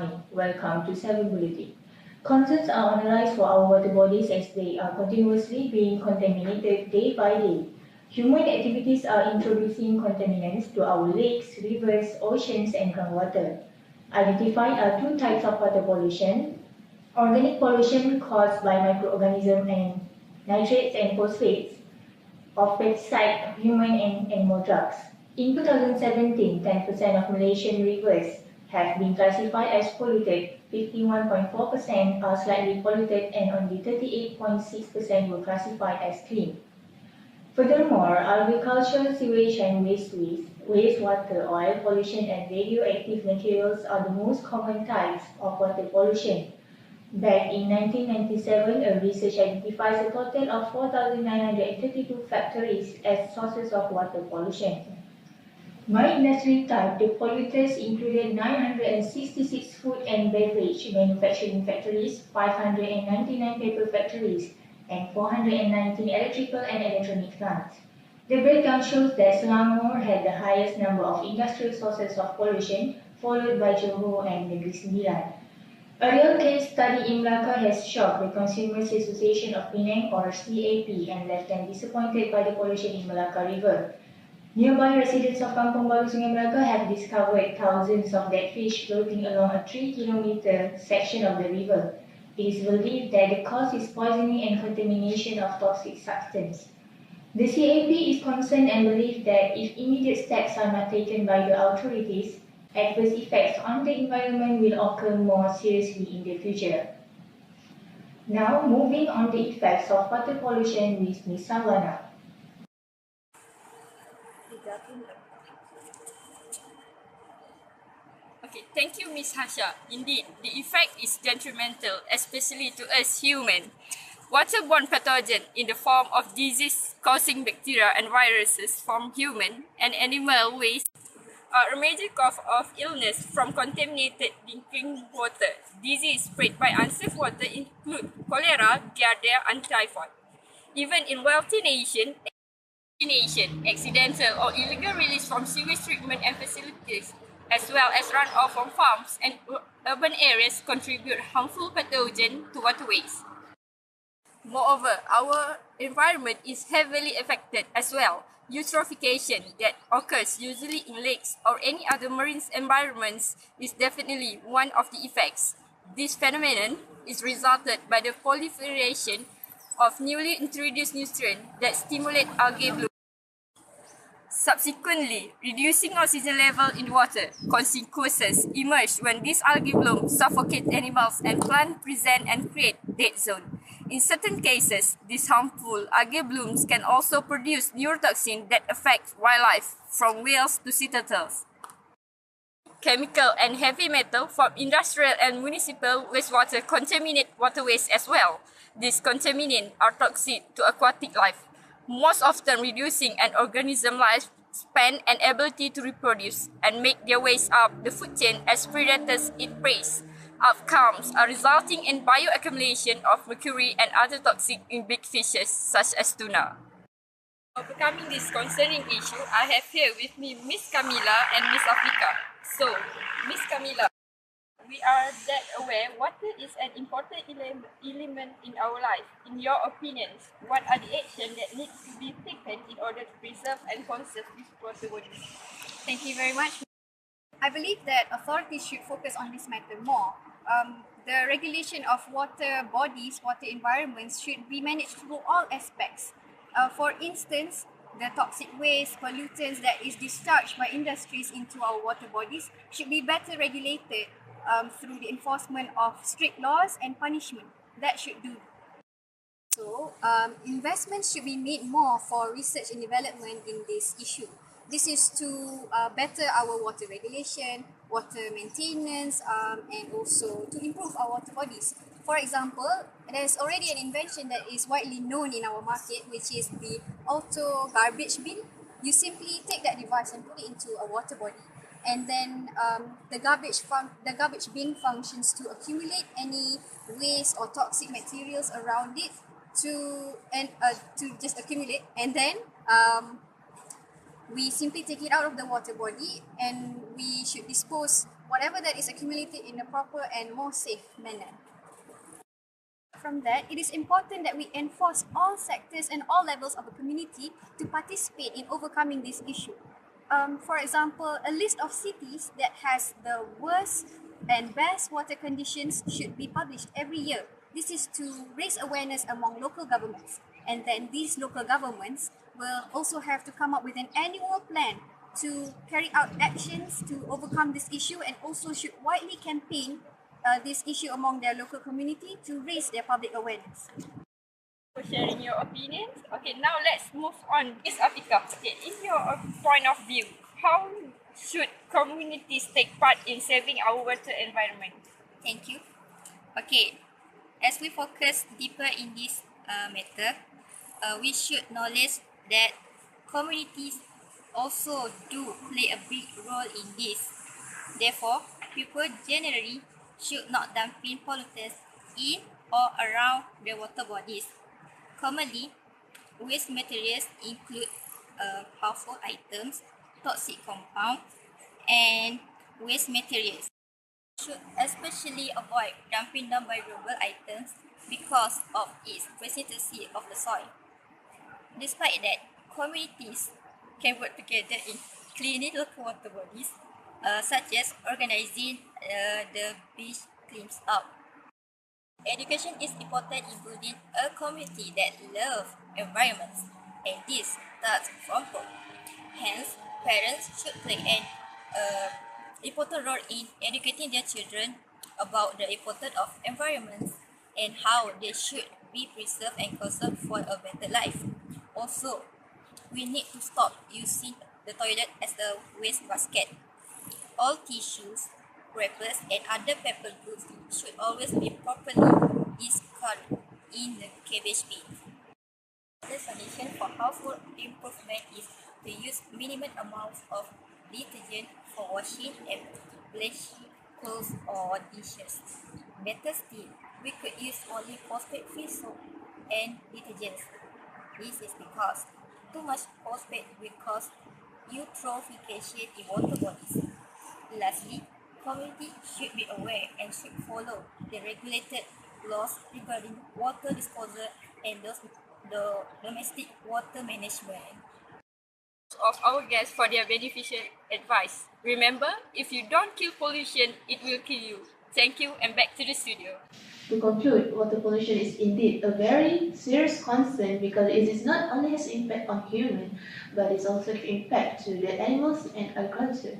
morning. Welcome to Survivability. Concerns are on the rise for our water bodies as they are continuously being contaminated day by day. Human activities are introducing contaminants to our lakes, rivers, oceans, and groundwater. Identified are two types of water pollution: organic pollution caused by microorganisms and nitrates and phosphates of pesticide, human and animal drugs. In 2017, 10% of Malaysian rivers have been classified as polluted, 51.4% are slightly polluted, and only 38.6% were classified as clean. Furthermore, agricultural sewage and wastewater, oil pollution, and radioactive materials are the most common types of water pollution. Back in 1997, a research identifies a total of 4,932 factories as sources of water pollution. By industry type, the polluters included 966 food and beverage manufacturing factories, 599 paper factories, and 419 electrical and electronic plants. The breakdown shows that Selangor had the highest number of industrial sources of pollution, followed by Johor and Negeri Sembilan. A real case study in Melaka has shocked the Consumers Association of Penang, or CAP, and left them disappointed by the pollution in Melaka River. Nearby residents of Kampung Baru Sungai Melaka have discovered thousands of dead fish floating along a 3-kilometer section of the river. It is believed that the cause is poisoning and contamination of toxic substance. The CAP is concerned and believes that if immediate steps are not taken by the authorities, adverse effects on the environment will occur more seriously in the future. Now, moving on the effects of water pollution with Ms. Savana. Okay, thank you, Ms. Hasha. Indeed, the effect is detrimental, especially to us humans. Waterborne pathogen in the form of disease-causing bacteria and viruses from human and animal waste are a major cause of illness from contaminated drinking water. Disease spread by unsafe water include cholera, diarrhea, and typhoid. Even in wealthy nations, accidental or illegal release from sewage treatment and facilities, as well as runoff from farms and urban areas, contribute harmful pathogens to waterways. Moreover, our environment is heavily affected as well. Eutrophication that occurs usually in lakes or any other marine environments is definitely one of the effects. This phenomenon is resulted by the proliferation of newly introduced nutrients that stimulate algae bloom. Subsequently, reducing oxygen level in water. Consequences emerge when these algae blooms suffocate animals and plants present and create dead zone. In certain cases, these harmful algae blooms can also produce neurotoxins that affect wildlife, from whales to sea turtles. Chemical and heavy metal from industrial and municipal wastewater contaminate waterways as well. These contaminants are toxic to aquatic life, most often reducing an organism's lifespan and ability to reproduce, and make their ways up the food chain as predators eat prey. Outcomes are resulting in bioaccumulation of mercury and other toxic in big fishes such as tuna. Overcoming this concerning issue, I have here with me Miss Camila and Miss Afrika. So, Miss Camila, we are that aware water is an important element in our life. In your opinions, what are the actions that need to be taken in order to preserve and conserve these water bodies? Thank you very much. I believe that authorities should focus on this matter more. The regulation of water bodies, water environments should be managed through all aspects. For instance, the toxic waste, pollutants that is discharged by industries into our water bodies should be better regulated through the enforcement of strict laws and punishment. That should do. So, investments should be made more for research and development in this issue. This is to better our water regulation, water maintenance, and also to improve our water bodies. For example, there's already an invention that is widely known in our market, which is the auto garbage bin. You simply take that device and put it into a water body, and then the garbage bin functions to accumulate any waste or toxic materials around it to just accumulate, and then We simply take it out of the water body and we should dispose whatever that is accumulated in a proper and more safe manner. From that, it is important that we enforce all sectors and all levels of the community to participate in overcoming this issue. For example, a list of cities that has the worst and best water conditions should be published every year. This is to raise awareness among local governments. And then these local governments will also have to come up with an annual plan to carry out actions to overcome this issue, and also should widely campaign this issue among their local community to raise their public awareness. For sharing your opinions. Okay, now let's move on. This article. Okay, in your point of view, how should communities take part in saving our water environment? Thank you. Okay, as we focus deeper in this matter, we should knowledge that communities also do play a big role in this. Therefore, people generally should not dump in pollutants in or around the water bodies. Commonly, waste materials include household items, toxic compounds, and waste materials. Should especially avoid dumping non-valuable items because of its preciosity of the soil. Despite that, communities can work together in cleaning local water bodies, such as organizing the beach cleans up. Education is important in building a community that loves environments, and this starts from home. Hence, parents should play an important role in educating their children about the importance of environments and how they should be preserved and conserved for a better life. Also, we need to stop using the toilet as a waste basket. All tissues, wrappers, and other paper goods should always be properly discarded in the garbage bin. The solution for household improvement is to use minimum amounts of detergent for washing and bleaching clothes or dishes. Better still, we could use only phosphate-free soap and detergents. This is because too much phosphate will cause eutrophication in water bodies. Lastly, community should be aware and should follow the regulated laws regarding water disposal and the domestic water management. Of our guests for their beneficial advice. Remember, if you don't kill pollution, it will kill you. Thank you, and back to the studio. To conclude, water pollution is indeed a very serious concern because it is not only has impact on human, but it also has impact to the animals and agriculture.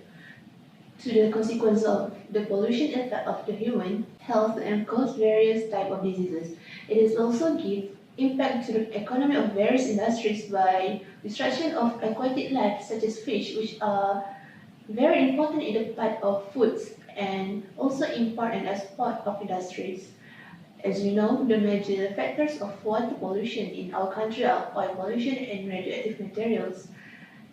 To the consequence of the pollution effect of the human health and cause various type of diseases. It is also give impact to the economy of various industries by destruction of aquatic life such as fish, which are very important in the part of foods and also important as part of industries. As you know, the major factors of water pollution in our country are oil pollution and radioactive materials.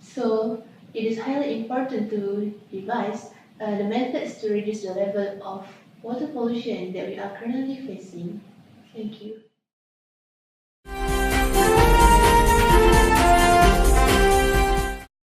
So it is highly important to devise the methods to reduce the level of water pollution that we are currently facing. Thank you.